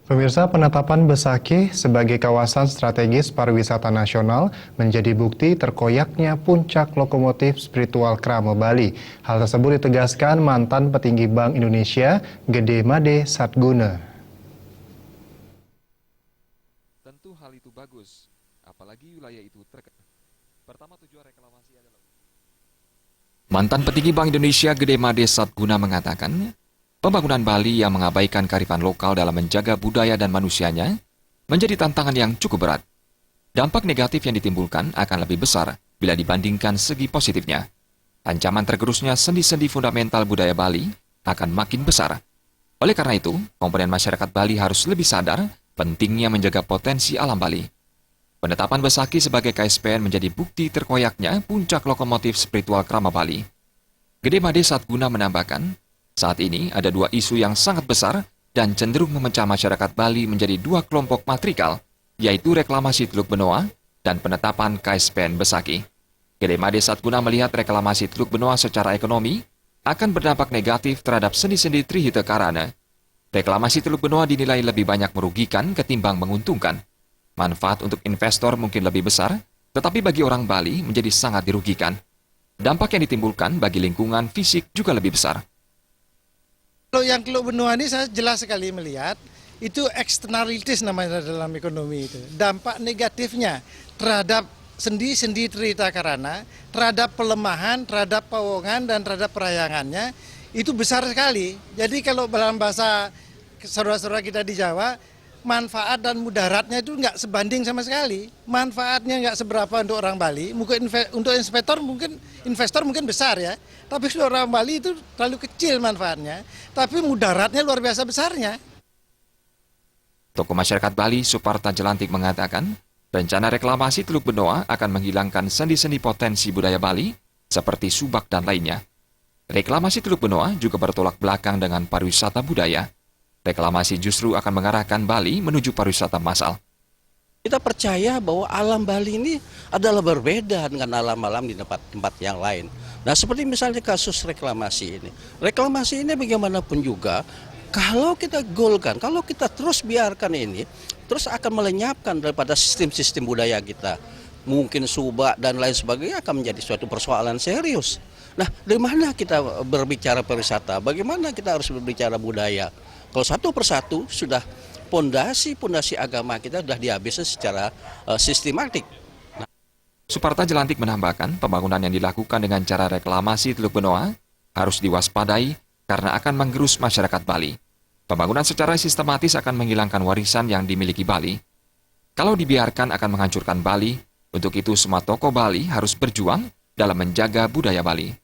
Pemirsa, penetapan Besakih sebagai kawasan strategis pariwisata nasional menjadi bukti terkoyaknya puncak lokomotif spiritual Krama Bali. Hal tersebut ditegaskan mantan petinggi Bank Indonesia, Gede Made Satguna. Tentu hal itu bagus, apalagi wilayah itu Pertama, tujuan reklamasi adalah... Mantan petinggi Bank Indonesia Gede Made Satguna mengatakan, pembangunan Bali yang mengabaikan kearifan lokal dalam menjaga budaya dan manusianya menjadi tantangan yang cukup berat. Dampak negatif yang ditimbulkan akan lebih besar bila dibandingkan segi positifnya. Ancaman tergerusnya sendi-sendi fundamental budaya Bali akan makin besar. Oleh karena itu, komponen masyarakat Bali harus lebih sadar pentingnya menjaga potensi alam Bali. Penetapan Besakih sebagai KSPN menjadi bukti terkoyaknya puncak lokomotif spiritual Krama Bali. Gede Made Satguna menambahkan, saat ini ada dua isu yang sangat besar dan cenderung memecah masyarakat Bali menjadi dua kelompok matrikal, yaitu reklamasi Teluk Benoa dan penetapan KSPN Besakih. Gede Made Satguna melihat reklamasi Teluk Benoa secara ekonomi akan berdampak negatif terhadap sendi-sendi Trihita Karana. Reklamasi Teluk Benoa dinilai lebih banyak merugikan ketimbang menguntungkan. Manfaat untuk investor mungkin lebih besar, tetapi bagi orang Bali menjadi sangat dirugikan. Dampak yang ditimbulkan bagi lingkungan fisik juga lebih besar. Kalau yang Teluk Benoa ini saya jelas sekali melihat, itu externalities namanya dalam ekonomi itu. Dampak negatifnya terhadap sendi-sendi Trihita Karana, terhadap pelemahan, terhadap pawongan, dan terhadap perayangannya, itu besar sekali. Jadi kalau dalam bahasa saudara-saudara kita di Jawa, manfaat dan mudaratnya itu nggak sebanding sama sekali. Manfaatnya nggak seberapa untuk orang Bali, mungkin untuk investor mungkin besar ya. Tapi untuk orang Bali itu terlalu kecil manfaatnya, tapi mudaratnya luar biasa besarnya. Tokoh masyarakat Bali, Suparta Jelantik mengatakan, rencana reklamasi Teluk Benoa akan menghilangkan sendi-sendi potensi budaya Bali, seperti subak dan lainnya. Reklamasi Teluk Benoa juga bertolak belakang dengan pariwisata budaya. Reklamasi justru akan mengarahkan Bali menuju pariwisata massal. Kita percaya bahwa alam Bali ini adalah berbeda dengan alam-alam di tempat-tempat yang lain. Nah, seperti misalnya kasus reklamasi ini. Reklamasi ini bagaimanapun juga, kalau kita golkan, kalau kita terus biarkan ini, terus akan melenyapkan daripada sistem-sistem budaya kita. Mungkin subak dan lain sebagainya akan menjadi suatu persoalan serius. Nah, dari mana kita berbicara pariwisata? Bagaimana kita harus berbicara budaya? Kalau satu persatu sudah pondasi agama kita sudah dihabiskan secara sistematik. Suparta Jelantik menambahkan, pembangunan yang dilakukan dengan cara reklamasi Teluk Benoa harus diwaspadai karena akan menggerus masyarakat Bali. Pembangunan secara sistematis akan menghilangkan warisan yang dimiliki Bali. Kalau dibiarkan akan menghancurkan Bali, untuk itu semua tokoh Bali harus berjuang dalam menjaga budaya Bali.